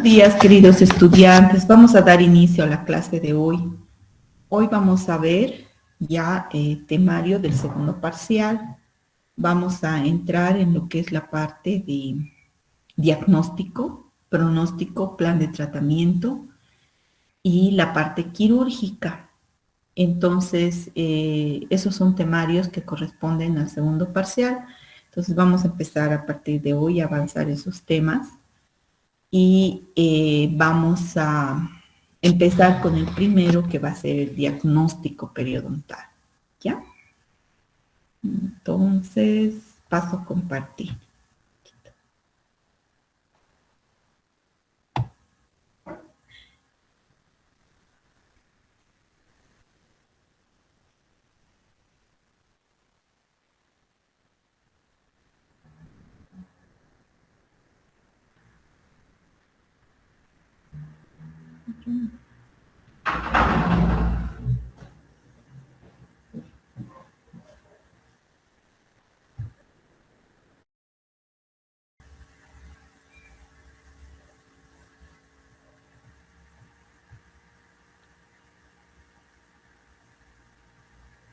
Buenos días, queridos estudiantes. Vamos a dar inicio a la clase de hoy. Hoy vamos a ver ya el temario del segundo parcial. Vamos a entrar en lo que es la parte de diagnóstico, pronóstico, plan de tratamiento y la parte quirúrgica. Entonces, esos son temarios que corresponden al segundo parcial. Entonces, vamos a empezar a partir de hoy a avanzar esos temas. Y vamos a empezar con el primero, que va a ser el diagnóstico periodontal, ¿ya? Entonces, paso a compartir.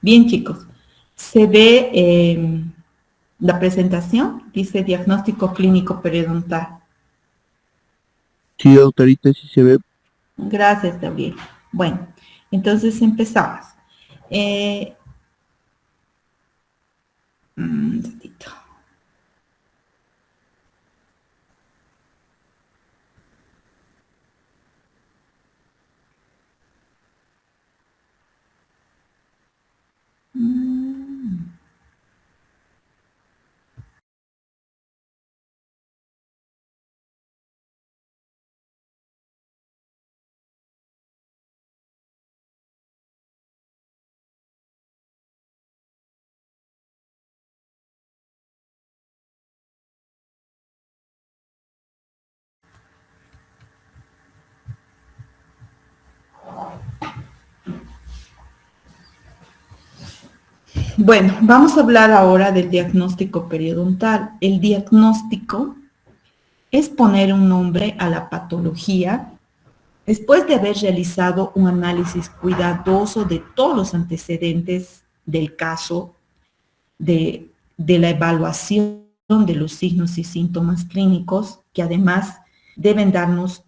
Bien, chicos, se ve la presentación, dice diagnóstico clínico periodontal. Sí, doctorita, sí se ve. Gracias, Gabriel. Bueno, entonces empezamos. Un ratito. Bueno, vamos a hablar ahora del diagnóstico periodontal. El diagnóstico es poner un nombre a la patología después de haber realizado un análisis cuidadoso de todos los antecedentes del caso, de la evaluación de los signos y síntomas clínicos, que además deben darnos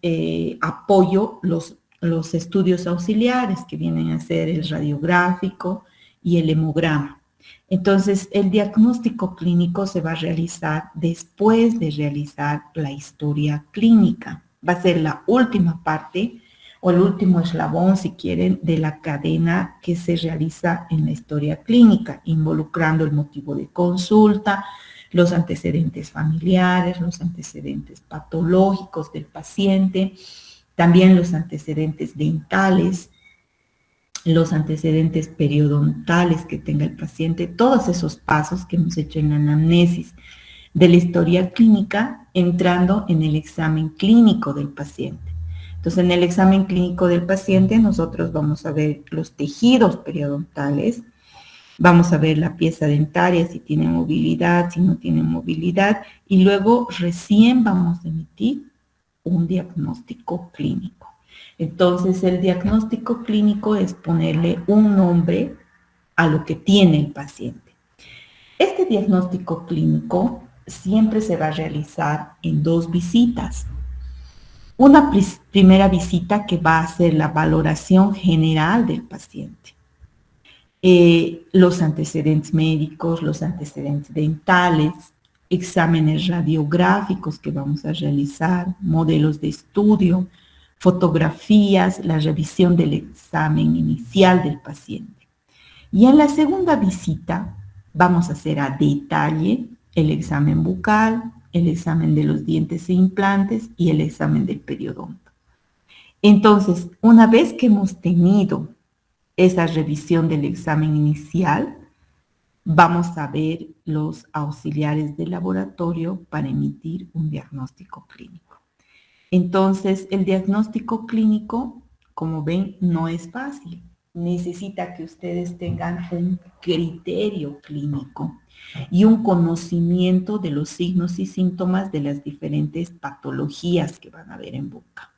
apoyo los estudios auxiliares, que vienen a ser el radiográfico y el hemograma. Entonces, el diagnóstico clínico se va a realizar después de realizar la historia clínica. Va a ser la última parte o el último eslabón, si quieren, de la cadena que se realiza en la historia clínica, involucrando el motivo de consulta, los antecedentes familiares, los antecedentes patológicos del paciente, también los antecedentes dentales, los antecedentes periodontales que tenga el paciente, todos esos pasos que hemos hecho en la anamnesis de la historia clínica, entrando en el examen clínico del paciente. Entonces, en el examen clínico del paciente, nosotros vamos a ver los tejidos periodontales, vamos a ver la pieza dentaria, si tiene movilidad, si no tiene movilidad, y luego recién vamos a emitir un diagnóstico clínico. Entonces, el diagnóstico clínico es ponerle un nombre a lo que tiene el paciente. Este diagnóstico clínico siempre se va a realizar en 2 visitas. Una primera visita que va a ser la valoración general del paciente. Los antecedentes médicos, los antecedentes dentales, exámenes radiográficos que vamos a realizar, modelos de estudio, fotografías, la revisión del examen inicial del paciente. Y en la segunda visita vamos a hacer a detalle el examen bucal, el examen de los dientes e implantes y el examen del periodonto. Entonces, una vez que hemos tenido esa revisión del examen inicial, vamos a ver los auxiliares de laboratorio para emitir un diagnóstico clínico. Entonces, el diagnóstico clínico, como ven, no es fácil. necesita que ustedes tengan un criterio clínico y un conocimiento de los signos y síntomas de las diferentes patologías que van a ver en boca,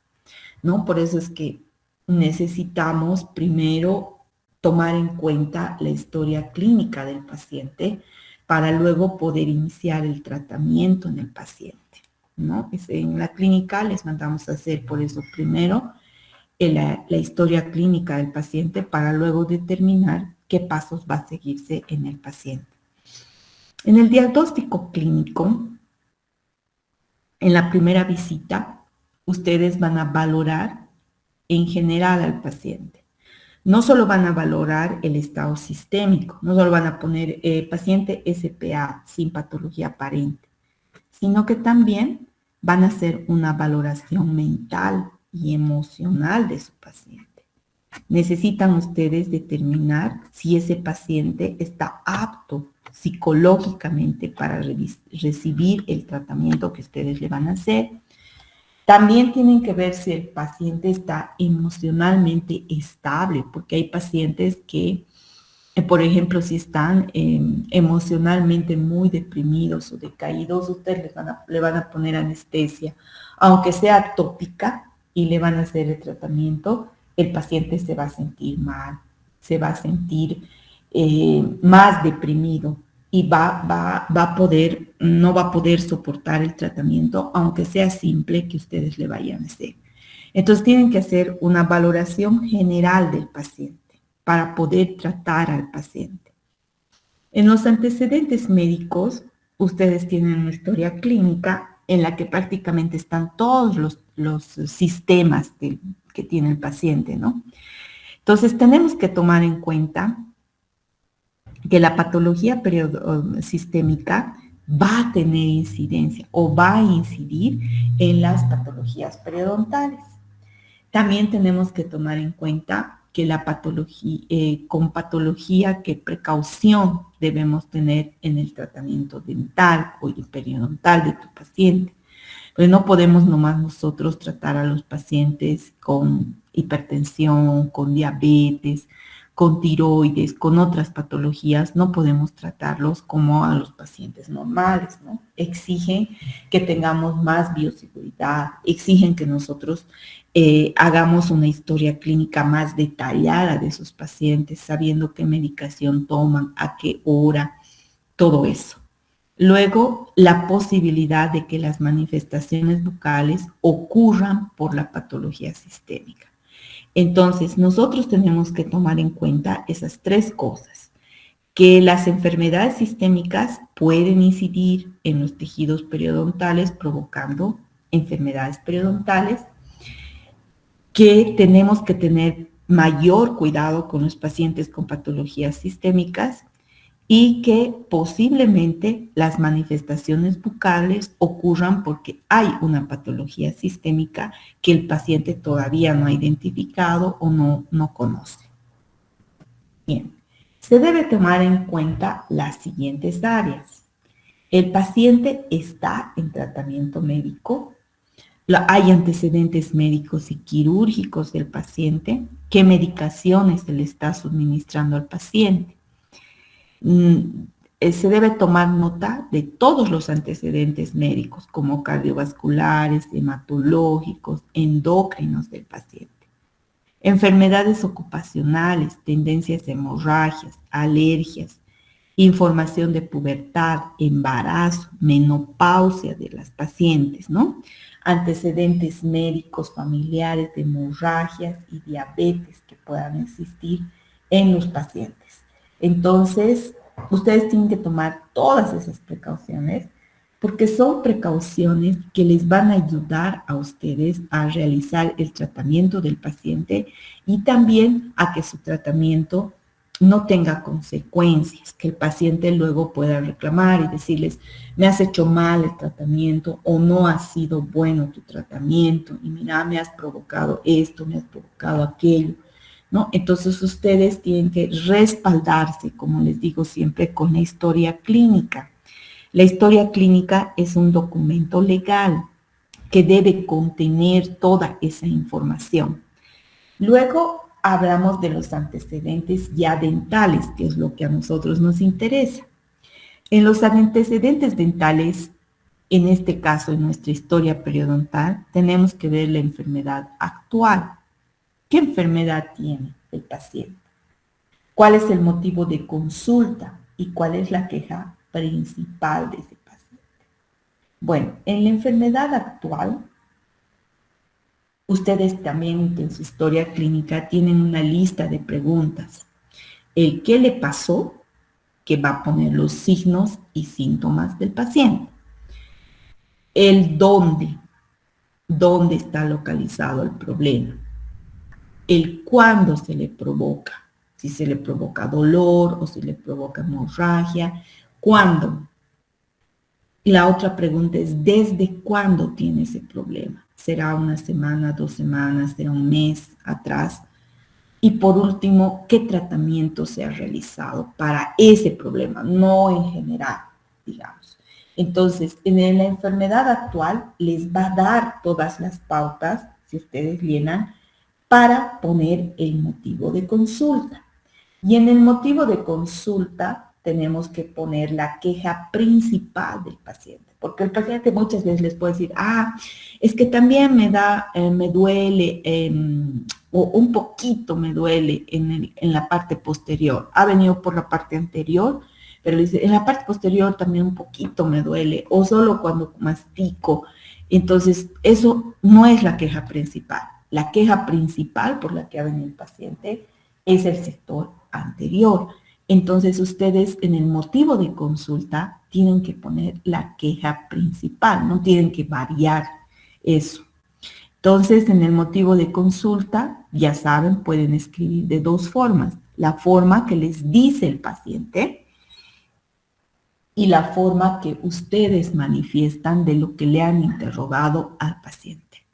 ¿no? Por eso es que necesitamos primero tomar en cuenta la historia clínica del paciente para luego poder iniciar el tratamiento en el paciente, ¿no? En la clínica les mandamos a hacer por eso primero la historia clínica del paciente para luego determinar qué pasos va a seguirse en el paciente. En el diagnóstico clínico, en la primera visita, ustedes van a valorar en general al paciente. No solo van a valorar el estado sistémico, no solo van a poner paciente SPA sin patología aparente, sino que también van a hacer una valoración mental y emocional de su paciente. Necesitan ustedes determinar si ese paciente está apto psicológicamente para recibir el tratamiento que ustedes le van a hacer. También tienen que ver si el paciente está emocionalmente estable, porque hay pacientes que, por ejemplo, si están emocionalmente muy deprimidos o decaídos, ustedes le van a poner anestesia, aunque sea tópica, y le van a hacer el tratamiento, el paciente se va a sentir mal, se va a sentir más deprimido y no va a poder soportar el tratamiento, aunque sea simple que ustedes le vayan a hacer. Entonces tienen que hacer una valoración general del paciente para poder tratar al paciente. En los antecedentes médicos, ustedes tienen una historia clínica en la que prácticamente están todos los sistemas que tiene el paciente, ¿no? Entonces, tenemos que tomar en cuenta que la patología sistémica va a tener incidencia o va a incidir en las patologías periodontales. También tenemos que tomar en cuenta que la patología, con patología, qué precaución debemos tener en el tratamiento dental o periodontal de tu paciente. Pues no podemos nomás nosotros tratar a los pacientes con hipertensión, con diabetes, con tiroides, con otras patologías, no podemos tratarlos como a los pacientes normales, ¿no? Exigen que tengamos más bioseguridad, exigen que nosotros hagamos una historia clínica más detallada de esos pacientes, sabiendo qué medicación toman, a qué hora, todo eso. Luego, la posibilidad de que las manifestaciones bucales ocurran por la patología sistémica. Entonces, nosotros tenemos que tomar en cuenta esas tres cosas, que las enfermedades sistémicas pueden incidir en los tejidos periodontales provocando enfermedades periodontales, que tenemos que tener mayor cuidado con los pacientes con patologías sistémicas y que posiblemente las manifestaciones bucales ocurran porque hay una patología sistémica que el paciente todavía no ha identificado o no conoce. Bien, se debe tomar en cuenta las siguientes áreas. El paciente está en tratamiento médico, hay antecedentes médicos y quirúrgicos del paciente, qué medicaciones se le está suministrando al paciente. Se debe tomar nota de todos los antecedentes médicos, como cardiovasculares, hematológicos, endocrinos del paciente. Enfermedades ocupacionales, tendencias de hemorragias, alergias, información de pubertad, embarazo, menopausia de las pacientes, ¿no? Antecedentes médicos familiares de hemorragias y diabetes que puedan existir en los pacientes. Entonces, ustedes tienen que tomar todas esas precauciones porque son precauciones que les van a ayudar a ustedes a realizar el tratamiento del paciente y también a que su tratamiento no tenga consecuencias, que el paciente luego pueda reclamar y decirles, me has hecho mal el tratamiento o no ha sido bueno tu tratamiento y mira, me has provocado esto, me has provocado aquello, ¿no? Entonces ustedes tienen que respaldarse, como les digo siempre, con la historia clínica. La historia clínica es un documento legal que debe contener toda esa información. Luego, hablamos de los antecedentes ya dentales, que es lo que a nosotros nos interesa. En los antecedentes dentales, en este caso, en nuestra historia periodontal, tenemos que ver la enfermedad actual. ¿Qué enfermedad tiene el paciente? ¿Cuál es el motivo de consulta? ¿Y cuál es la queja principal de ese paciente? Bueno, en la enfermedad actual, ustedes también en su historia clínica tienen una lista de preguntas. El qué le pasó, que va a poner los signos y síntomas del paciente. El dónde está localizado el problema. El cuándo se le provoca, si se le provoca dolor o si le provoca hemorragia, cuándo. La otra pregunta es, ¿desde cuándo tiene ese problema? ¿Será una semana, 2 semanas, será un mes atrás? Y por último, ¿qué tratamiento se ha realizado para ese problema? No en general, digamos. Entonces, en la enfermedad actual les va a dar todas las pautas, si ustedes llenan, para poner el motivo de consulta. Y en el motivo de consulta tenemos que poner la queja principal del paciente, porque el paciente muchas veces les puede decir, es que también me duele, o un poquito me duele en la parte posterior. Ha venido por la parte anterior, pero dice, en la parte posterior también un poquito me duele, o solo cuando mastico. Entonces, eso no es la queja principal. La queja principal por la que ha venido el paciente es el sector anterior. Entonces, ustedes en el motivo de consulta tienen que poner la queja principal, no tienen que variar eso. Entonces, en el motivo de consulta, ya saben, pueden escribir de 2 formas. La forma que les dice el paciente y la forma que ustedes manifiestan de lo que le han interrogado al paciente.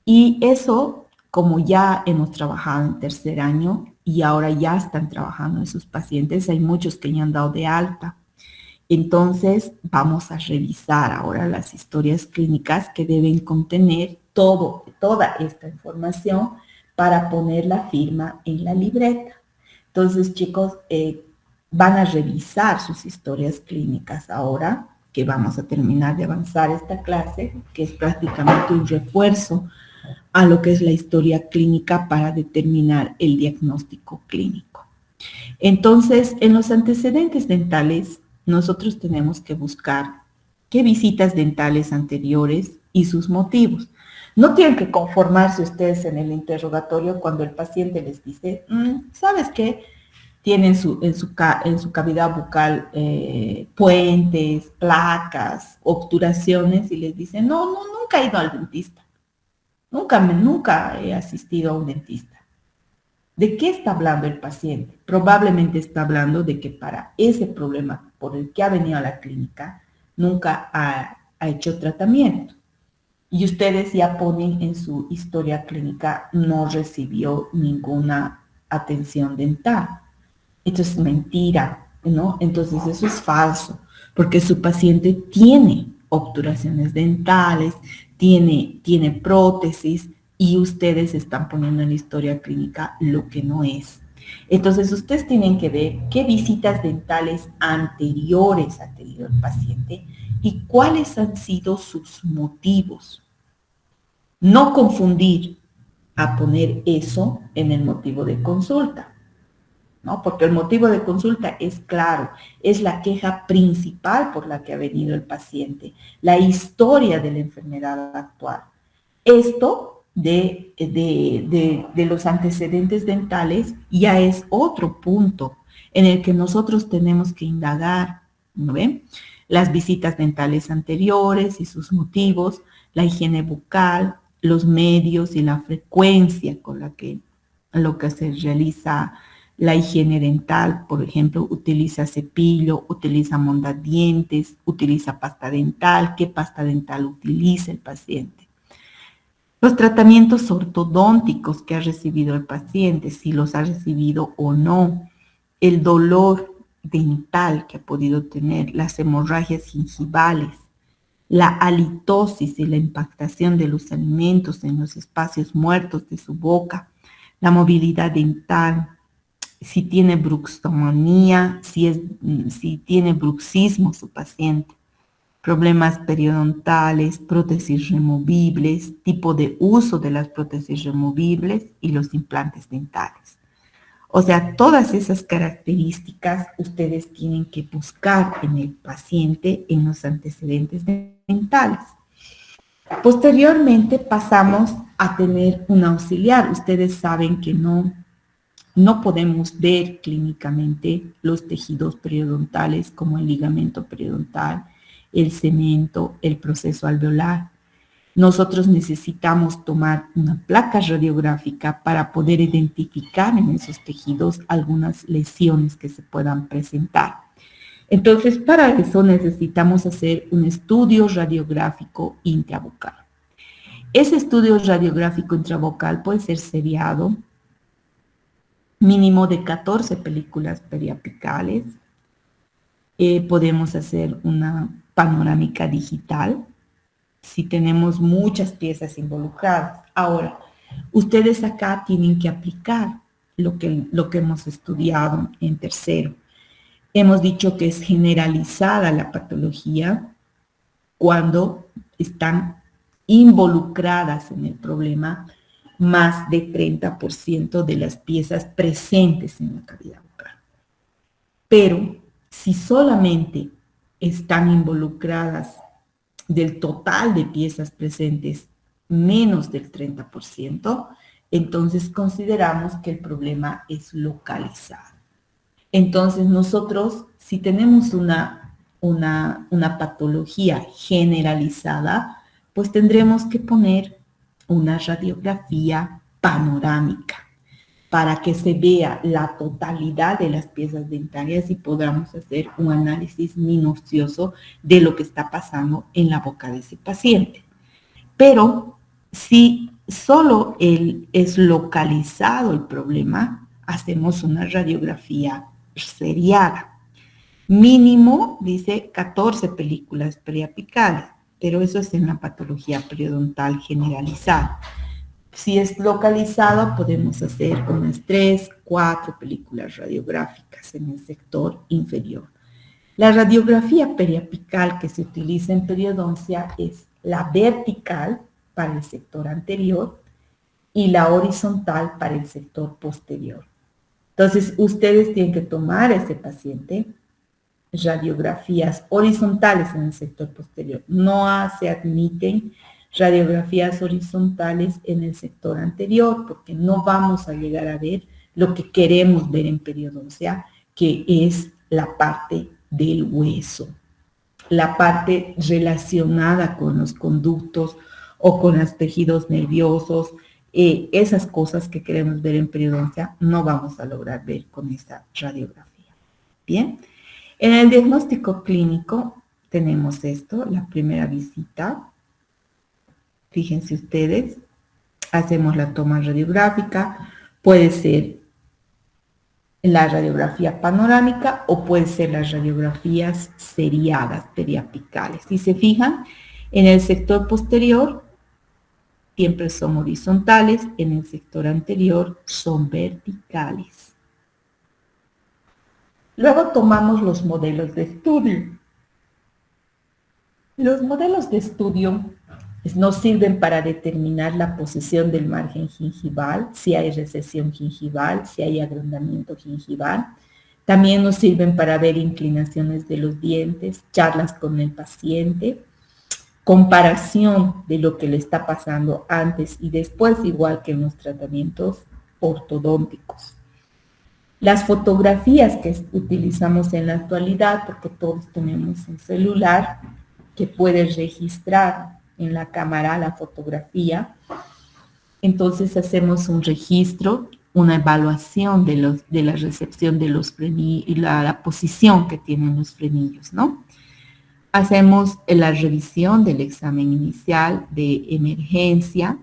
Y eso, como ya hemos trabajado en tercer año y ahora ya están trabajando en sus pacientes, hay muchos que ya han dado de alta. Entonces, vamos a revisar ahora las historias clínicas que deben contener toda esta información para poner la firma en la libreta. Entonces, chicos, van a revisar sus historias clínicas ahora, que vamos a terminar de avanzar esta clase, que es prácticamente un refuerzo a lo que es la historia clínica para determinar el diagnóstico clínico. Entonces, en los antecedentes dentales, nosotros tenemos que buscar qué visitas dentales anteriores y sus motivos. No tienen que conformarse ustedes en el interrogatorio cuando el paciente les dice, ¿sabes qué? Tienen en su cavidad bucal puentes, placas, obturaciones y les dicen, no, nunca he ido al dentista. Nunca he asistido a un dentista. ¿De qué está hablando el paciente? Probablemente está hablando de que para ese problema por el que ha venido a la clínica, nunca ha hecho tratamiento. Y ustedes ya ponen en su historia clínica, no recibió ninguna atención dental. Esto es mentira, ¿no? Entonces eso es falso, porque su paciente tiene obturaciones dentales, tiene prótesis y ustedes están poniendo en la historia clínica lo que no es. Entonces ustedes tienen que ver qué visitas dentales anteriores ha tenido el paciente y cuáles han sido sus motivos. No confundir a poner eso en el motivo de consulta, ¿no? Porque el motivo de consulta es claro, es la queja principal por la que ha venido el paciente, la historia de la enfermedad actual. Esto de los antecedentes dentales ya es otro punto en el que nosotros tenemos que indagar, ¿no ven? Las visitas dentales anteriores y sus motivos, la higiene bucal, los medios y la frecuencia con lo que se realiza la higiene dental, por ejemplo, utiliza cepillo, utiliza mondadientes, utiliza pasta dental, qué pasta dental utiliza el paciente. Los tratamientos ortodónticos que ha recibido el paciente, si los ha recibido o no, el dolor dental que ha podido tener, las hemorragias gingivales, la halitosis y la impactación de los alimentos en los espacios muertos de su boca, la movilidad dental, si tiene bruxotomía, si tiene bruxismo su paciente, problemas periodontales, prótesis removibles, tipo de uso de las prótesis removibles y los implantes dentales. O sea, todas esas características ustedes tienen que buscar en el paciente en los antecedentes dentales. Posteriormente pasamos a tener un auxiliar. Ustedes saben que no podemos ver clínicamente los tejidos periodontales como el ligamento periodontal, el cemento, el proceso alveolar. Nosotros necesitamos tomar una placa radiográfica para poder identificar en esos tejidos algunas lesiones que se puedan presentar. Entonces, para eso necesitamos hacer un estudio radiográfico intrabucal. Ese estudio radiográfico intrabucal puede ser seriado, mínimo de 14 películas periapicales. Podemos hacer una panorámica digital si tenemos muchas piezas involucradas. Ahora, ustedes acá tienen que aplicar lo que hemos estudiado en tercero. Hemos dicho que es generalizada la patología cuando están involucradas en el problema más de 30% de las piezas presentes en la cavidad bucal. Pero si solamente están involucradas del total de piezas presentes menos del 30%, entonces consideramos que el problema es localizado. Entonces nosotros, si tenemos una patología generalizada, pues tendremos que poner una radiografía panorámica para que se vea la totalidad de las piezas dentarias y podamos hacer un análisis minucioso de lo que está pasando en la boca de ese paciente. Pero si solo es localizado el problema, hacemos una radiografía seriada. Mínimo, dice, 14 películas periapicales, pero eso es en la patología periodontal generalizada. Si es localizado, podemos hacer unas 3, 4 películas radiográficas en el sector inferior. La radiografía periapical que se utiliza en periodoncia es la vertical para el sector anterior y la horizontal para el sector posterior. Entonces, ustedes tienen que tomar a ese paciente radiografías horizontales en el sector posterior. No se admiten radiografías horizontales en el sector anterior porque no vamos a llegar a ver lo que queremos ver en periodoncia, que es la parte del hueso, la parte relacionada con los conductos o con los tejidos nerviosos. Esas cosas que queremos ver en periodoncia no vamos a lograr ver con esta radiografía. Bien. En el diagnóstico clínico tenemos esto, la primera visita. Fíjense ustedes, hacemos la toma radiográfica, puede ser la radiografía panorámica o puede ser las radiografías seriadas periapicales. Si se fijan, en el sector posterior siempre son horizontales, en el sector anterior son verticales. Luego tomamos los modelos de estudio. Los modelos de estudio nos sirven para determinar la posición del margen gingival, si hay recesión gingival, si hay agrandamiento gingival. También nos sirven para ver inclinaciones de los dientes, charlas con el paciente, comparación de lo que le está pasando antes y después, igual que en los tratamientos ortodónticos. Las fotografías que utilizamos en la actualidad, porque todos tenemos un celular que puede registrar en la cámara la fotografía, entonces hacemos un registro, una evaluación de la recepción de los frenillos y la posición que tienen los frenillos, ¿no? Hacemos la revisión del examen inicial de emergencia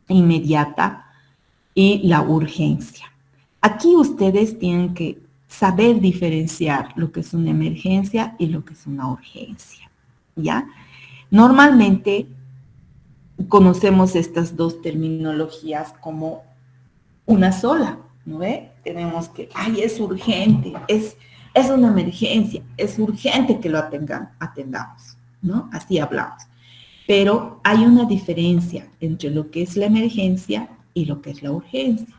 inmediata y la urgencia. Aquí ustedes tienen que saber diferenciar lo que es una emergencia y lo que es una urgencia, ¿ya? Normalmente conocemos estas dos terminologías como una sola, ¿no ve? Tenemos que, ay, es urgente, es una emergencia, es urgente que lo atendamos, ¿no? Así hablamos. Pero hay una diferencia entre lo que es la emergencia y lo que es la urgencia.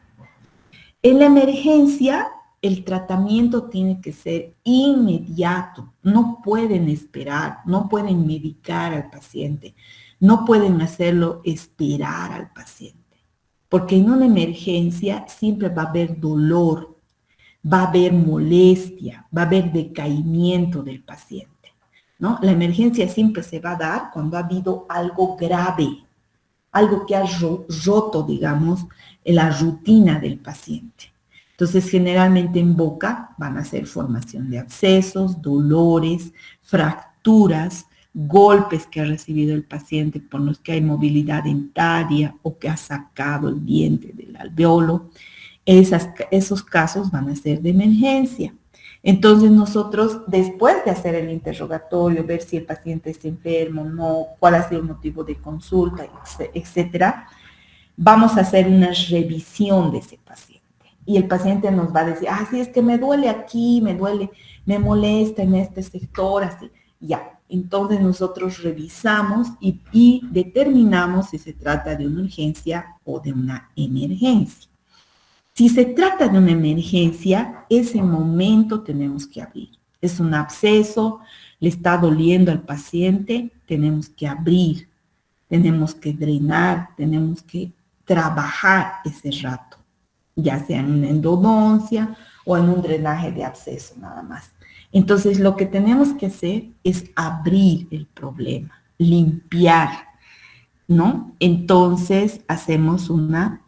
En la emergencia, el tratamiento tiene que ser inmediato. No pueden esperar, no pueden medicar al paciente, no pueden hacerlo esperar al paciente. Porque en una emergencia siempre va a haber dolor, va a haber molestia, va a haber decaimiento del paciente, ¿no? La emergencia siempre se va a dar cuando ha habido algo grave, algo que ha roto, digamos, la rutina del paciente. Entonces, generalmente en boca van a ser formación de abscesos, dolores, fracturas, golpes que ha recibido el paciente por los que hay movilidad dentaria o que ha sacado el diente del alveolo. Esos casos van a ser de emergencia. Entonces nosotros, después de hacer el interrogatorio, ver si el paciente está enfermo o no, cuál ha sido el motivo de consulta, etcétera, vamos a hacer una revisión de ese paciente. Y el paciente nos va a decir, ah, sí, es que me duele aquí, me duele, me molesta en este sector, así. Ya, entonces nosotros revisamos y determinamos si se trata de una urgencia o de una emergencia. Si se trata de una emergencia, ese momento tenemos que abrir. Es un absceso, le está doliendo al paciente, tenemos que abrir, tenemos que drenar, tenemos que trabajar ese rato, ya sea en una endodoncia o en un drenaje de absceso nada más. Entonces, lo que tenemos que hacer es abrir el problema, limpiar, ¿no? Entonces, hacemos una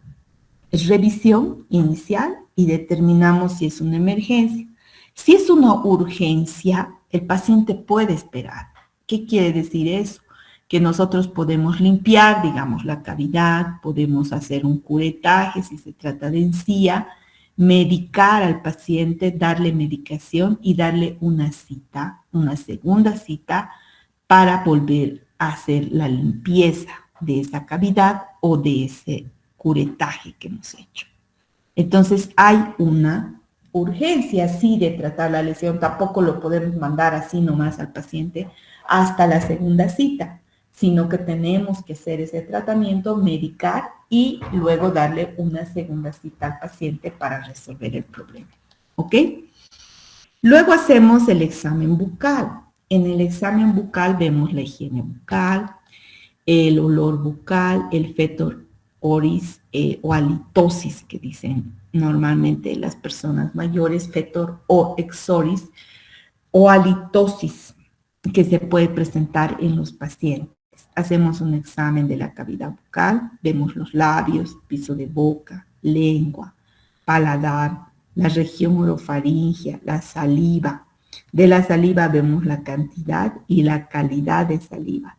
revisión inicial y determinamos si es una emergencia. Si es una urgencia, el paciente puede esperar. ¿Qué quiere decir eso? Que nosotros podemos limpiar, digamos, la cavidad, podemos hacer un curetaje si se trata de encía, medicar al paciente, darle medicación y darle una cita, una segunda cita para volver a hacer la limpieza de esa cavidad o de ese curetaje que hemos hecho. Entonces hay una urgencia, sí, de tratar la lesión. Tampoco lo podemos mandar así nomás al paciente hasta la segunda cita, sino que tenemos que hacer ese tratamiento, medicar y luego darle una segunda cita al paciente para resolver el problema. ¿Ok? Luego hacemos el examen bucal. En el examen bucal vemos la higiene bucal, el olor bucal, el fetor oris o halitosis, que dicen normalmente las personas mayores, fetor o exoris o halitosis, que se puede presentar en los pacientes. Hacemos un examen de la cavidad bucal, vemos los labios, piso de boca, lengua, paladar, la región orofaringea, la saliva. De la saliva vemos la cantidad y la calidad de saliva.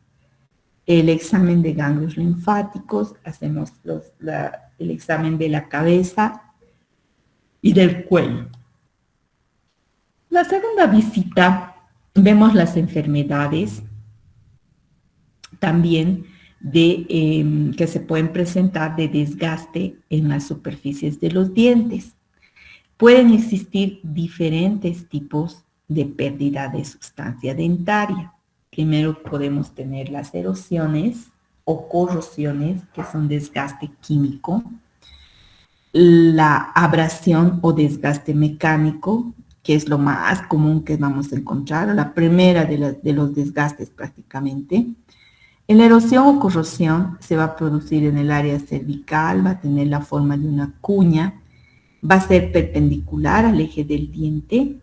El examen de ganglios linfáticos, hacemos el examen de la cabeza y del cuello. La segunda visita, vemos las enfermedades también que se pueden presentar de desgaste en las superficies de los dientes. Pueden existir diferentes tipos de pérdida de sustancia dentaria. Primero podemos tener las erosiones o corrosiones, que son desgaste químico, la abrasión o desgaste mecánico, que es lo más común que vamos a encontrar, la primera de los desgastes prácticamente. La erosión o corrosión se va a producir en el área cervical, va a tener la forma de una cuña, va a ser perpendicular al eje del diente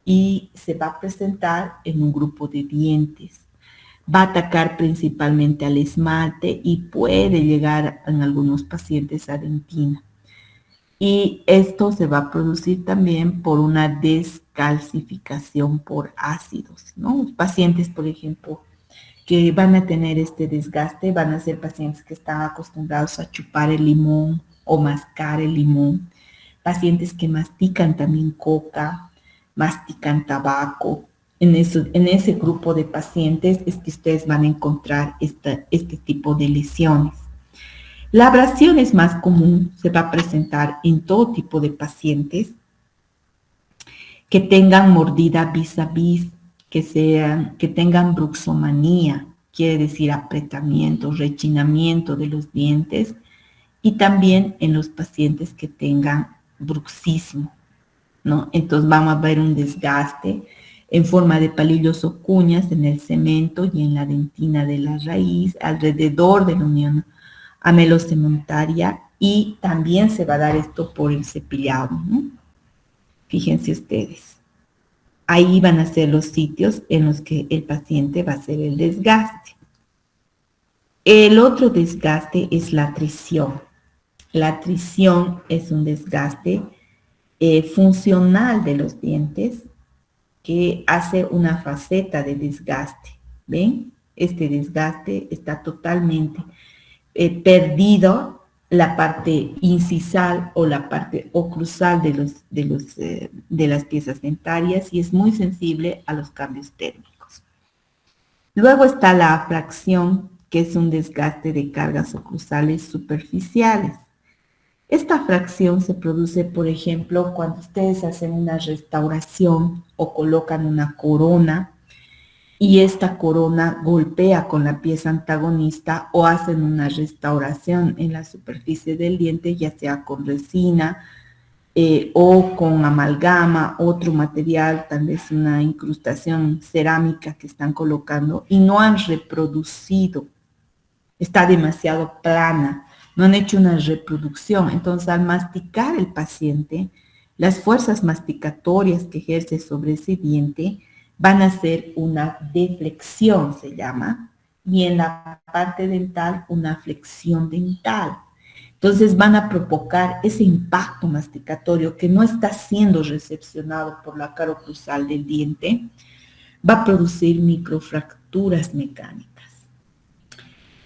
y se va a presentar en un grupo de dientes. Va a atacar principalmente al esmalte y puede llegar en algunos pacientes a dentina. Y esto se va a producir también por una descalcificación por ácidos, ¿no? Los pacientes, por ejemplo, que van a tener este desgaste van a ser pacientes que están acostumbrados a chupar el limón o mascar el limón, pacientes que mastican también coca, mastican tabaco. En ese grupo de pacientes es que ustedes van a encontrar este tipo de lesiones. La abrasión es más común, se va a presentar en todo tipo de pacientes que tengan mordida vis a vis, que tengan bruxomanía, quiere decir apretamiento, rechinamiento de los dientes, y también en los pacientes que tengan bruxismo, ¿no? Entonces vamos a ver un desgaste en forma de palillos o cuñas en el cemento y en la dentina de la raíz, alrededor de la unión amelocementaria, y también se va a dar esto por el cepillado, ¿no? Fíjense ustedes. Ahí van a ser los sitios en los que el paciente va a hacer el desgaste. El otro desgaste es la trisión. La trisión es un desgaste funcional de los dientes que hace una faceta de desgaste. ¿Ven? Este desgaste está totalmente perdido la parte incisal o la parte oclusal de las piezas dentarias y es muy sensible a los cambios térmicos. Luego está la afracción, que es un desgaste de cargas oclusales superficiales. Esta fracción se produce, por ejemplo, cuando ustedes hacen una restauración o colocan una corona y esta corona golpea con la pieza antagonista o hacen una restauración en la superficie del diente, ya sea con resina o con amalgama, otro material, tal vez una incrustación cerámica que están colocando y no han reproducido, está demasiado plana, no han hecho una reproducción. Entonces, al masticar el paciente, las fuerzas masticatorias que ejerce sobre ese diente van a hacer una deflexión, se llama, y en la parte dental una flexión dental. Entonces van a provocar ese impacto masticatorio que no está siendo recepcionado por la cara oclusal del diente, va a producir microfracturas mecánicas.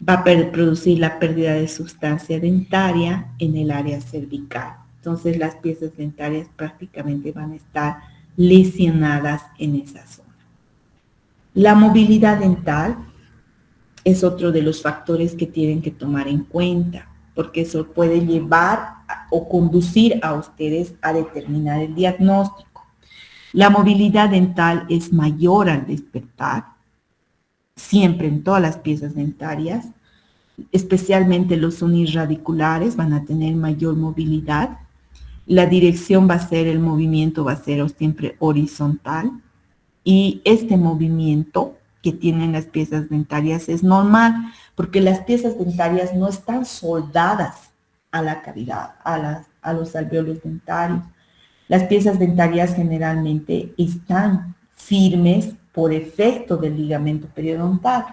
Va a producir la pérdida de sustancia dentaria en el área cervical. Entonces las piezas dentarias prácticamente van a estar lesionadas en esa zona. La movilidad dental es otro de los factores que tienen que tomar en cuenta, porque eso puede llevar o conducir a ustedes a determinar el diagnóstico. La movilidad dental es mayor al despertar, siempre en todas las piezas dentarias, especialmente los unirradiculares van a tener mayor movilidad. La dirección va a ser, el movimiento va a ser siempre horizontal, y este movimiento que tienen las piezas dentarias es normal, porque las piezas dentarias no están soldadas a la cavidad, a los alvéolos dentarios. Las piezas dentarias generalmente están firmes por efecto del ligamento periodontal,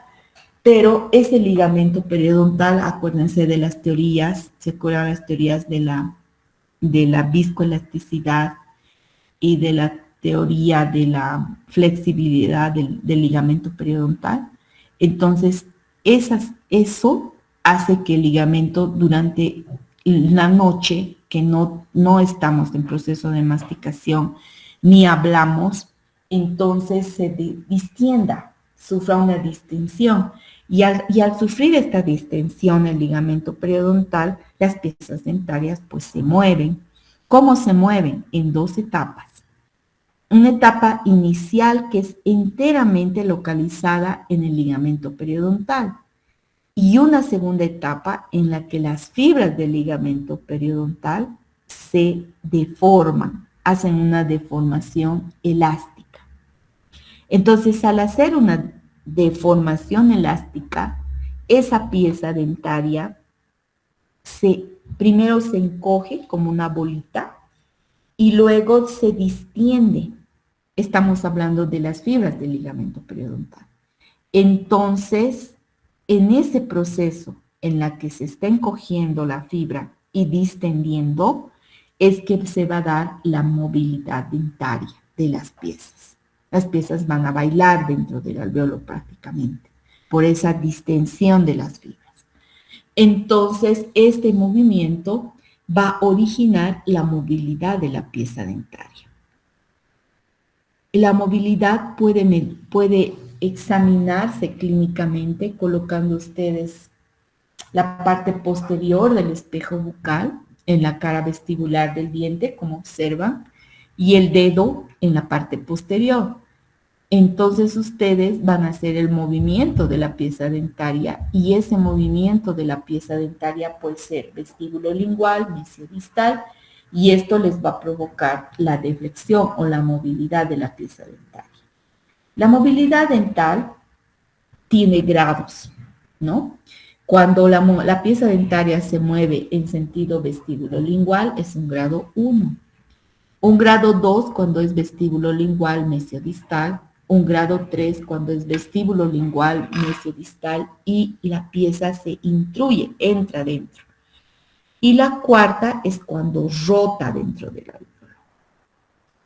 pero ese ligamento periodontal, acuérdense de las teorías, se acuerdan las teorías de la viscoelasticidad y de la teoría de la flexibilidad del ligamento periodontal. Entonces, eso hace que el ligamento durante la noche, que no estamos en proceso de masticación ni hablamos, entonces se distienda, sufra una distensión. Y al sufrir esta distensión, el ligamento periodontal, las piezas dentarias pues se mueven. ¿Cómo se mueven? En dos etapas. Una etapa inicial que es enteramente localizada en el ligamento periodontal y una segunda etapa en la que las fibras del ligamento periodontal se deforman, hacen una deformación elástica. Entonces, al hacer una deformación elástica, esa pieza dentaria primero se encoge como una bolita y luego se distiende. Estamos hablando de las fibras del ligamento periodontal. Entonces, en ese proceso en la que se está encogiendo la fibra y distendiendo, es que se va a dar la movilidad dentaria de las piezas. Las piezas van a bailar dentro del alvéolo prácticamente, por esa distensión de las fibras. Entonces, este movimiento va a originar la movilidad de la pieza dentaria. La movilidad puede examinarse clínicamente colocando ustedes la parte posterior del espejo bucal, en la cara vestibular del diente, como observan, y el dedo en la parte posterior. Entonces ustedes van a hacer el movimiento de la pieza dentaria y ese movimiento de la pieza dentaria puede ser vestíbulo lingual, mesiodistal, y esto les va a provocar la deflexión o la movilidad de la pieza dentaria. La movilidad dental tiene grados, ¿no? Cuando la pieza dentaria se mueve en sentido vestíbulo lingual es un grado 1. Un grado 2 cuando es vestíbulo lingual mesiodistal, un grado 3 cuando es vestíbulo lingual mesiodistal y la pieza se intruye, entra dentro. Y la cuarta es cuando rota dentro del alveolo,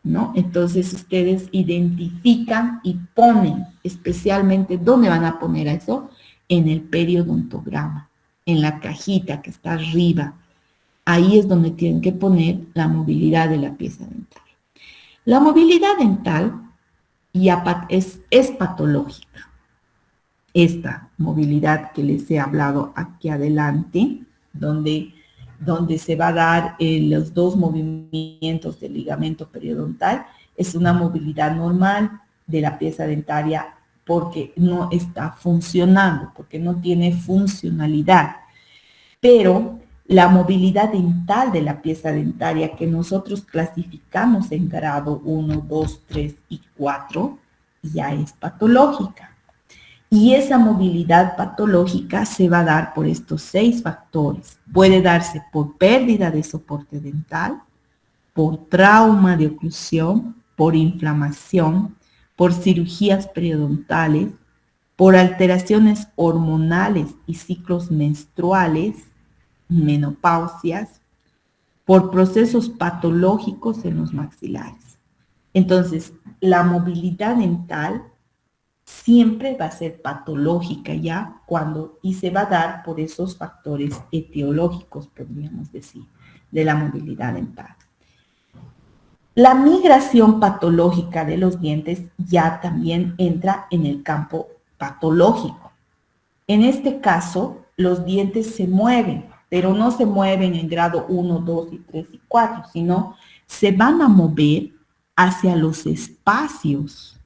¿no? Entonces ustedes identifican y ponen especialmente, ¿dónde van a poner eso? En el periodontograma, en la cajita que está arriba. Ahí es donde tienen que poner la movilidad de la pieza dental. La movilidad dental ya es patológica. Esta movilidad que les he hablado aquí adelante, donde se va a dar los dos movimientos del ligamento periodontal, es una movilidad normal de la pieza dentaria porque no está funcionando, porque no tiene funcionalidad. Pero la movilidad dental de la pieza dentaria que nosotros clasificamos en grado 1, 2, 3 y 4 ya es patológica. Y esa movilidad patológica se va a dar por estos 6 factores. Puede darse por pérdida de soporte dental, por trauma de oclusión, por inflamación, por cirugías periodontales, por alteraciones hormonales y ciclos menstruales, menopausias, por procesos patológicos en los maxilares. Entonces, la movilidad dental siempre va a ser patológica ya y se va a dar por esos factores etiológicos, podríamos decir, de la movilidad dental. La migración patológica de los dientes ya también entra en el campo patológico. En este caso, los dientes se mueven, pero no se mueven en grado 1, 2 y 3 y 4, sino se van a mover hacia los espacios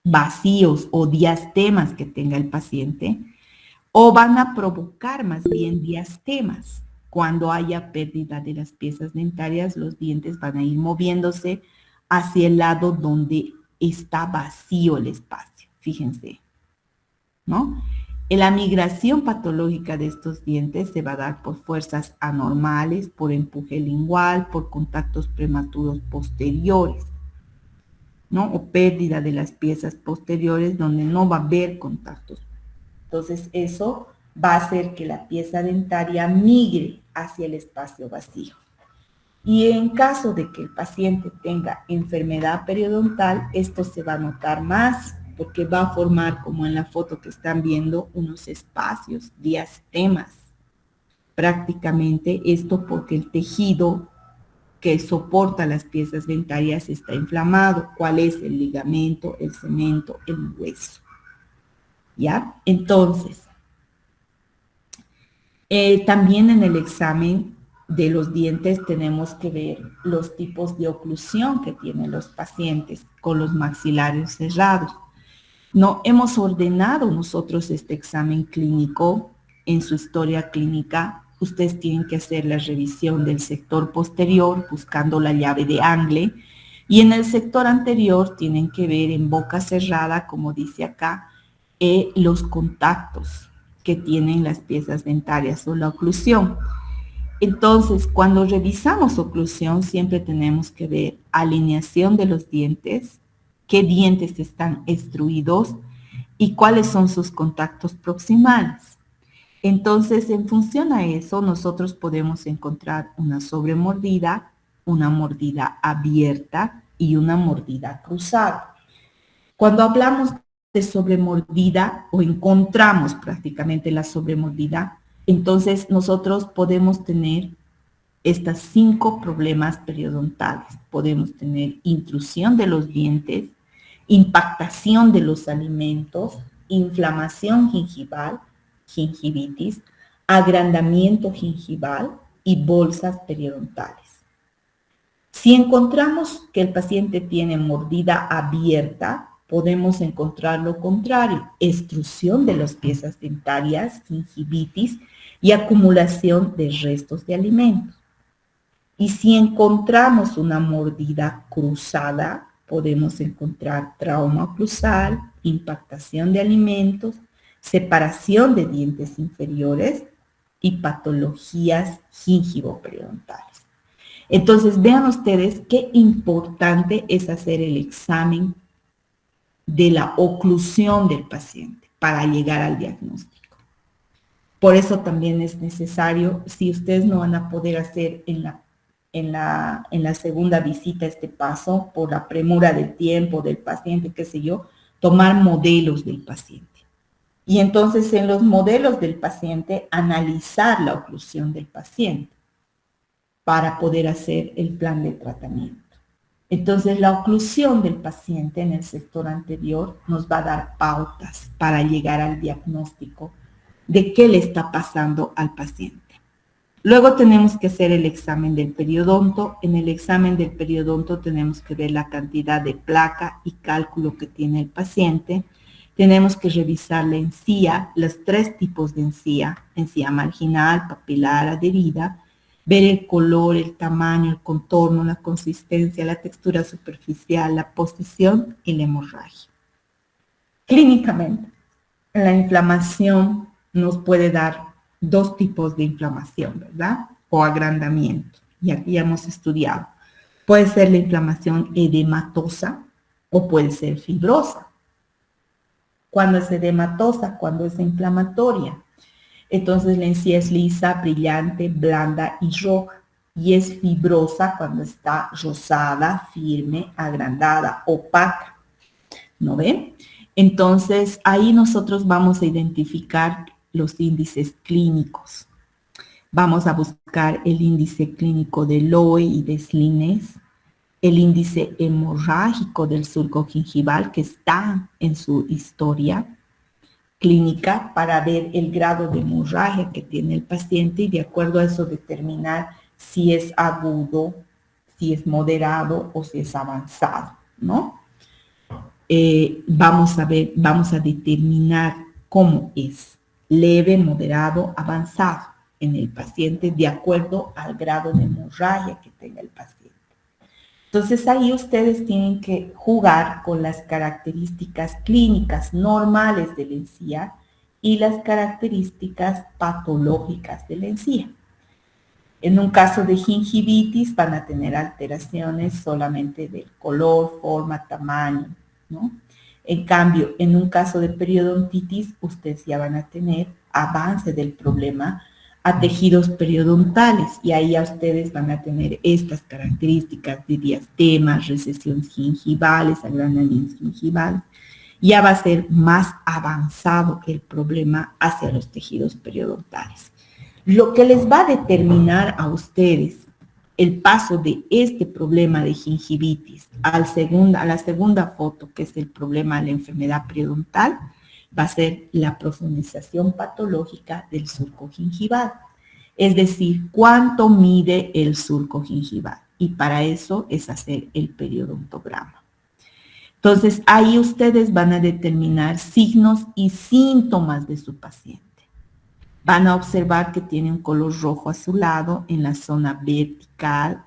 vacíos o diastemas que tenga el paciente, o van a provocar más bien diastemas. Cuando haya pérdida de las piezas dentarias, los dientes van a ir moviéndose hacia el lado donde está vacío el espacio, fíjense, ¿no? La migración patológica de estos dientes se va a dar por fuerzas anormales, por empuje lingual, por contactos prematuros posteriores, ¿no? O pérdida de las piezas posteriores donde no va a haber contactos. Entonces eso va a hacer que la pieza dentaria migre hacia el espacio vacío. Y en caso de que el paciente tenga enfermedad periodontal, esto se va a notar más porque va a formar, como en la foto que están viendo, unos espacios, diastemas. Prácticamente esto porque el tejido que soporta las piezas dentarias está inflamado. ¿Cuál es? El ligamento, el cemento, el hueso. ¿Ya? Entonces, también en el examen de los dientes tenemos que ver los tipos de oclusión que tienen los pacientes con los maxilares cerrados. No hemos ordenado nosotros este examen clínico en su historia clínica. Ustedes tienen que hacer la revisión del sector posterior buscando la llave de Angle y en el sector anterior tienen que ver en boca cerrada, como dice acá, los contactos que tienen las piezas dentarias o la oclusión. Entonces, cuando revisamos oclusión, siempre tenemos que ver alineación de los dientes, qué dientes están extruidos y cuáles son sus contactos proximales. Entonces, en función a eso, nosotros podemos encontrar una sobremordida, una mordida abierta y una mordida cruzada. Cuando hablamos de sobremordida o encontramos prácticamente la sobremordida, entonces nosotros podemos tener estos 5 problemas periodontales. Podemos tener intrusión de los dientes, impactación de los alimentos, inflamación gingival, gingivitis, agrandamiento gingival y bolsas periodontales. Si encontramos que el paciente tiene mordida abierta, podemos encontrar lo contrario: extrusión de las piezas dentarias, gingivitis y acumulación de restos de alimentos. Y si encontramos una mordida cruzada, podemos encontrar trauma oclusal, impactación de alimentos, separación de dientes inferiores y patologías gingivoperiodontal. Entonces, vean ustedes qué importante es hacer el examen de la oclusión del paciente para llegar al diagnóstico. Por eso también es necesario, si ustedes no van a poder hacer en la segunda visita este paso, por la premura del tiempo del paciente, qué sé yo, tomar modelos del paciente. Y entonces en los modelos del paciente, analizar la oclusión del paciente para poder hacer el plan de tratamiento. Entonces, la oclusión del paciente en el sector anterior nos va a dar pautas para llegar al diagnóstico de qué le está pasando al paciente. Luego tenemos que hacer el examen del periodonto. En el examen del periodonto tenemos que ver la cantidad de placa y cálculo que tiene el paciente. Tenemos que revisar la encía, los 3 tipos de encía: encía marginal, papilar, adherida. Ver el color, el tamaño, el contorno, la consistencia, la textura superficial, la posición y la hemorragia. Clínicamente, la inflamación nos puede dar 2 tipos de inflamación, ¿verdad? O agrandamiento, y aquí ya hemos estudiado. Puede ser la inflamación edematosa o puede ser fibrosa. ¿Cuándo es edematosa? Cuando es inflamatoria. Entonces la encía es lisa, brillante, blanda y roja. Y es fibrosa cuando está rosada, firme, agrandada, opaca. ¿No ven? Entonces ahí nosotros vamos a identificar los índices clínicos. Vamos a buscar el índice clínico de Lowe y de Slines, el índice hemorrágico del surco gingival que está en su historia clínica para ver el grado de hemorragia que tiene el paciente y de acuerdo a eso determinar si es agudo, si es moderado o si es avanzado, ¿no? Vamos a determinar cómo es: leve, moderado, avanzado en el paciente de acuerdo al grado de hemorragia que tenga el paciente. Entonces ahí ustedes tienen que jugar con las características clínicas normales de la encía y las características patológicas de la encía. En un caso de gingivitis van a tener alteraciones solamente del color, forma, tamaño, ¿no? En cambio, en un caso de periodontitis, ustedes ya van a tener avance del problema a tejidos periodontales y ahí a ustedes van a tener estas características de diastemas, recesiones gingivales, agrandamientos gingivales. Ya va a ser más avanzado el problema hacia los tejidos periodontales. Lo que les va a determinar a ustedes el paso de este problema de gingivitis a la segunda foto, que es el problema de la enfermedad periodontal, va a ser la profundización patológica del surco gingival. Es decir, cuánto mide el surco gingival. Y para eso es hacer el periodontograma. Entonces, ahí ustedes van a determinar signos y síntomas de su paciente. Van a observar que tiene un color rojo azulado en la zona vertical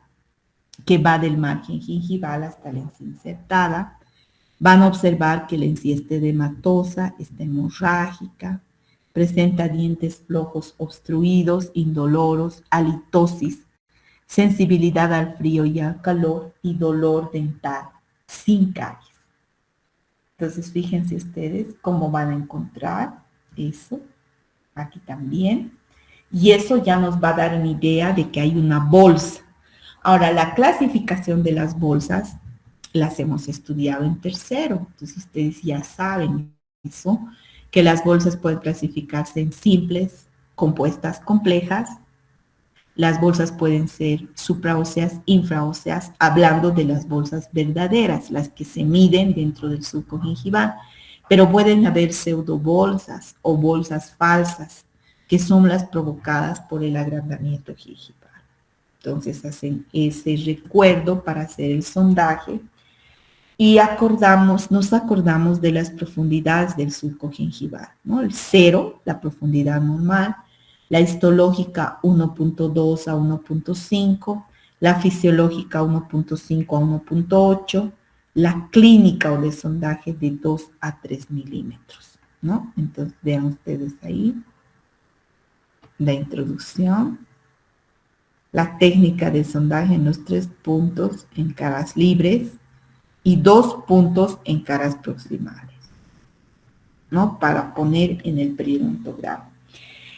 que va del margen gingival hasta la encía insertada. Van a observar que la encía está edematosa, está hemorrágica, presenta dientes flojos obstruidos, indoloros, halitosis, sensibilidad al frío y al calor y dolor dental sin caries. Entonces, fíjense ustedes cómo van a encontrar eso. Aquí también. Y eso ya nos va a dar una idea de que hay una bolsa. Ahora, la clasificación de las bolsas las hemos estudiado en tercero. Entonces, ustedes ya saben eso, que las bolsas pueden clasificarse en simples, compuestas, complejas. Las bolsas pueden ser supraóseas, infraóseas, hablando de las bolsas verdaderas, las que se miden dentro del surco gingival. Pero pueden haber pseudobolsas o bolsas falsas, que son las provocadas por el agrandamiento gingival. Entonces hacen ese recuerdo para hacer el sondaje y nos acordamos de las profundidades del surco gingival, ¿no? El 0, la profundidad normal, la histológica 1.2 a 1.5, la fisiológica 1.5 a 1.8, la clínica o de sondaje de 2 a 3 milímetros, ¿no? Entonces vean ustedes ahí la introducción, la técnica de sondaje en los 3 puntos en caras libres y 2 puntos en caras proximales, ¿no? Para poner en el periodontograma.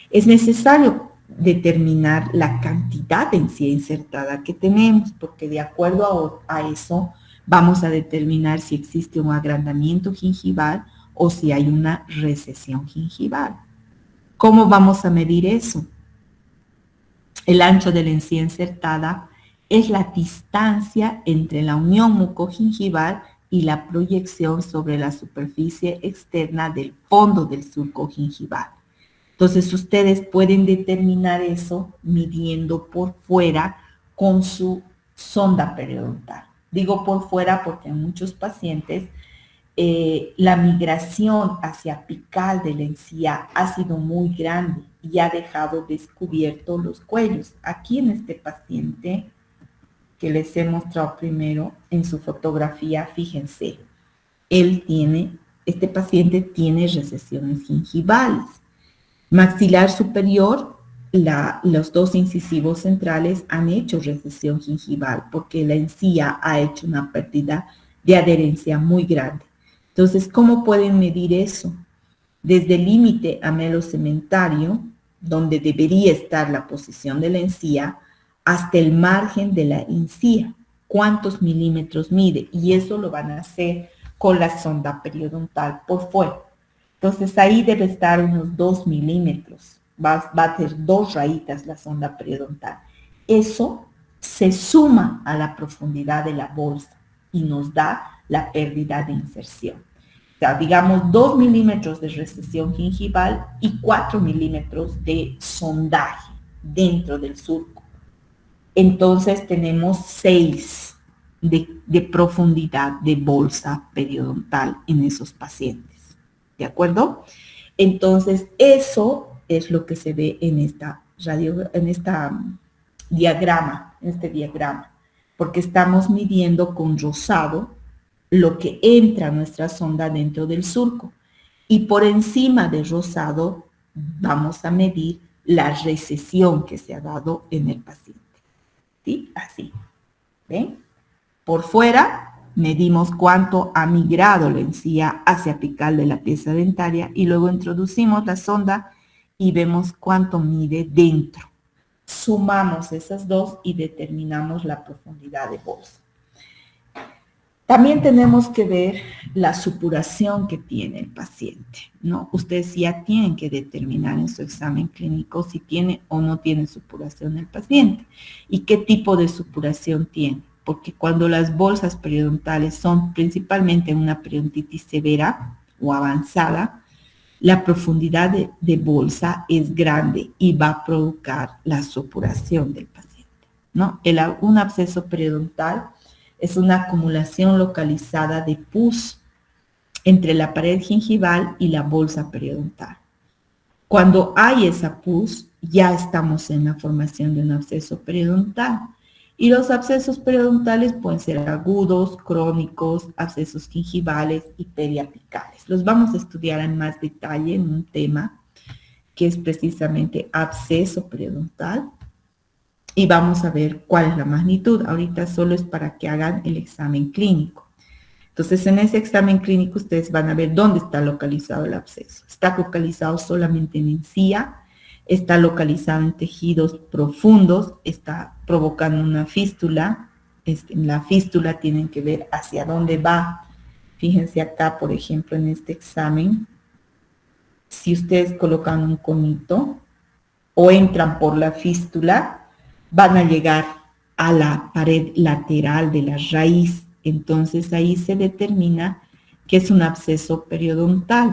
Es necesario determinar la cantidad de encía insertada que tenemos, porque de acuerdo a eso vamos a determinar si existe un agrandamiento gingival o si hay una recesión gingival. ¿Cómo vamos a medir eso? El ancho de la encía insertada es la distancia entre la unión mucogingival y la proyección sobre la superficie externa del fondo del surco gingival. Entonces, ustedes pueden determinar eso midiendo por fuera con su sonda periodontal. Digo por fuera porque en muchos pacientes la migración hacia apical de la encía ha sido muy grande y ha dejado descubiertos los cuellos. Aquí en este paciente que les he mostrado primero en su fotografía, fíjense, este paciente tiene recesiones gingivales. Maxilar superior, los 2 incisivos centrales han hecho recesión gingival porque la encía ha hecho una pérdida de adherencia muy grande. Entonces, ¿cómo pueden medir eso? Desde el límite amelocementario, donde debería estar la posición de la encía, hasta el margen de la encía. ¿Cuántos milímetros mide? Y eso lo van a hacer con la sonda periodontal por fuera. Entonces ahí debe estar unos 2 milímetros. Va a tener 2 rayitas la sonda periodontal. Eso se suma a la profundidad de la bolsa y nos da la pérdida de inserción. O sea, digamos 2 milímetros de recesión gingival y 4 milímetros de sondaje dentro del surco. Entonces tenemos 6 de profundidad de bolsa periodontal en esos pacientes. ¿De acuerdo? Entonces, eso es lo que se ve en este diagrama, porque estamos midiendo con rosado lo que entra a nuestra sonda dentro del surco. Y por encima del rosado vamos a medir la recesión que se ha dado en el paciente. ¿Sí? Así. ¿Ven? Por fuera medimos cuánto ha migrado la encía hacia apical de la pieza dentaria y luego introducimos la sonda y vemos cuánto mide dentro. Sumamos esas dos y determinamos la profundidad de bolsa. También tenemos que ver la supuración que tiene el paciente, ¿no? Ustedes ya tienen que determinar en su examen clínico si tiene o no tiene supuración el paciente y qué tipo de supuración tiene, porque cuando las bolsas periodontales son principalmente una periodontitis severa o avanzada, la profundidad de bolsa es grande y va a provocar la supuración del paciente, ¿no? Un absceso periodontal es una acumulación localizada de pus entre la pared gingival y la bolsa periodontal. Cuando hay esa pus, ya estamos en la formación de un absceso periodontal. Y los abscesos periodontales pueden ser agudos, crónicos, abscesos gingivales y periapicales. Los vamos a estudiar en más detalle en un tema que es precisamente absceso periodontal. Y vamos a ver cuál es la magnitud. Ahorita solo es para que hagan el examen clínico. Entonces, en ese examen clínico ustedes van a ver dónde está localizado el absceso. Está localizado solamente en encía, está localizado en tejidos profundos, está provocando una fístula. En la fístula tienen que ver hacia dónde va. Fíjense acá, por ejemplo, en este examen. Si ustedes colocan un conito o entran por la fístula, van a llegar a la pared lateral de la raíz. Entonces ahí se determina que es un absceso periodontal.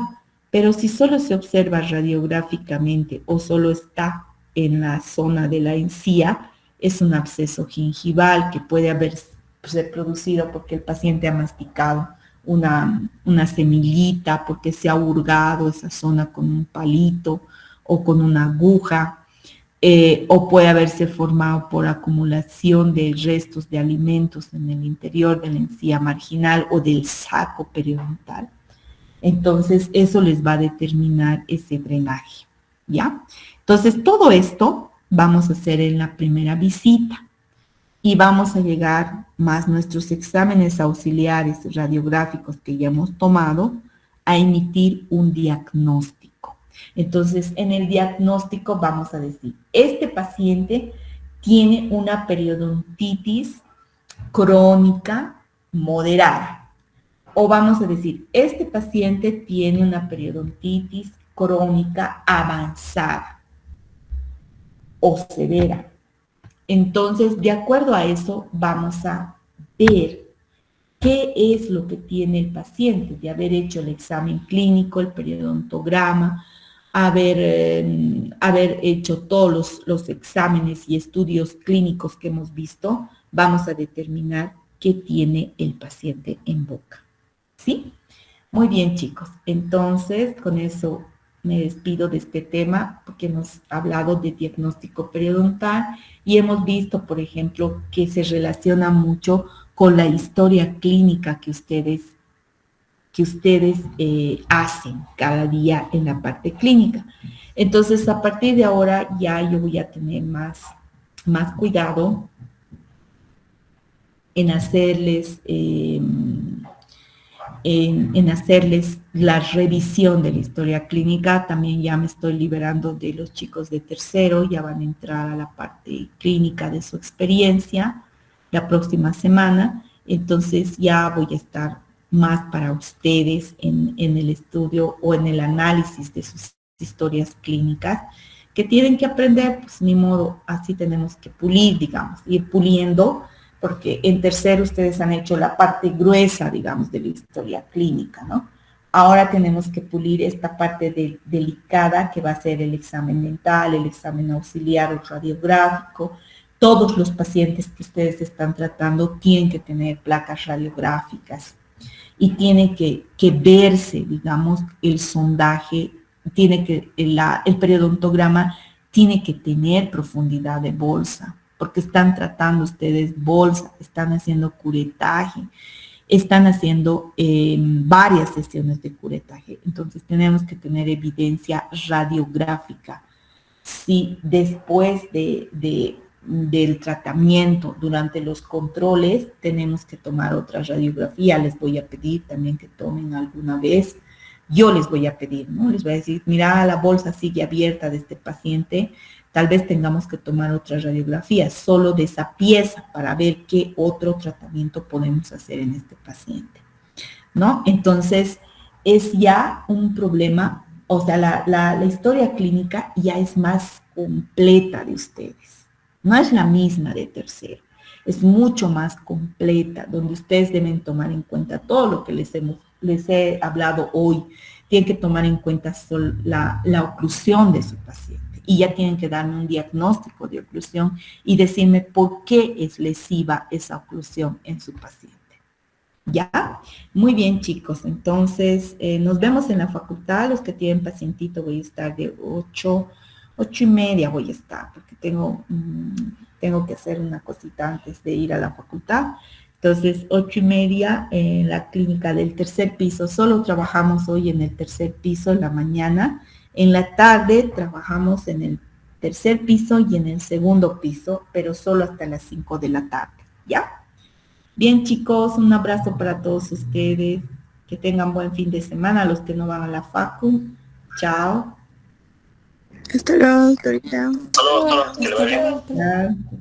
Pero si solo se observa radiográficamente o solo está en la zona de la encía, es un absceso gingival que puede haberse producido porque el paciente ha masticado una semillita, porque se ha hurgado esa zona con un palito o con una aguja, o puede haberse formado por acumulación de restos de alimentos en el interior de la encía marginal o del saco periodontal. Entonces, eso les va a determinar ese drenaje, ¿ya? Entonces, todo esto vamos a hacer en la primera visita y vamos a llegar más nuestros exámenes auxiliares radiográficos que ya hemos tomado a emitir un diagnóstico. Entonces, en el diagnóstico vamos a decir, este paciente tiene una periodontitis crónica moderada. O vamos a decir, este paciente tiene una periodontitis crónica avanzada o severa. Entonces, de acuerdo a eso, vamos a ver qué es lo que tiene el paciente, de haber hecho el examen clínico, el periodontograma, haber hecho todos los exámenes y estudios clínicos que hemos visto, vamos a determinar qué tiene el paciente en boca. ¿Sí? Muy bien, chicos. Entonces, con eso me despido de este tema porque hemos hablado de diagnóstico periodontal y hemos visto, por ejemplo, que se relaciona mucho con la historia clínica que ustedes hacen cada día en la parte clínica. Entonces, a partir de ahora ya yo voy a tener más cuidado en hacerles la revisión de la historia clínica. También ya me estoy liberando de los chicos de tercero, ya van a entrar a la parte clínica de su experiencia la próxima semana, entonces ya voy a estar más para ustedes en el estudio o en el análisis de sus historias clínicas, que tienen que aprender, pues ni modo, así tenemos que pulir, digamos, ir puliendo, porque en tercero ustedes han hecho la parte gruesa, digamos, de la historia clínica, ¿no? Ahora tenemos que pulir esta parte delicada que va a ser el examen dental, el examen auxiliar o radiográfico. Todos los pacientes que ustedes están tratando tienen que tener placas radiográficas y tiene que verse, digamos, el sondaje, el periodontograma tiene que tener profundidad de bolsa, porque están tratando ustedes bolsa, están haciendo curetaje, están haciendo varias sesiones de curetaje. Entonces tenemos que tener evidencia radiográfica. Si después del tratamiento, durante los controles, tenemos que tomar otra radiografía, les voy a pedir también que tomen alguna vez. Yo les voy a pedir, ¿no? Les voy a decir, mira, la bolsa sigue abierta de este paciente, tal vez tengamos que tomar otra radiografía solo de esa pieza para ver qué otro tratamiento podemos hacer en este paciente, ¿no? Entonces, es ya un problema, o sea, la historia clínica ya es más completa de ustedes, no es la misma de tercero, es mucho más completa, donde ustedes deben tomar en cuenta todo lo que les he hablado hoy. Tienen que tomar en cuenta la oclusión de su paciente y ya tienen que darme un diagnóstico de oclusión y decirme por qué es lesiva esa oclusión en su paciente. ¿Ya? Muy bien, chicos. Entonces, nos vemos en la facultad. Los que tienen pacientito, voy a estar de 8:30 voy a estar, porque tengo que hacer una cosita antes de ir a la facultad. Entonces, 8:30 en la clínica del tercer piso. Solo trabajamos hoy en el tercer piso en la mañana. En la tarde trabajamos en el tercer piso y en el segundo piso, pero solo hasta las 5 de la tarde. ¿Ya? Bien, chicos, un abrazo para todos ustedes. Que tengan buen fin de semana. Los que no van a la facu. Chao. Hasta luego, doctorita. Saludos, que le vaya bien. Chao.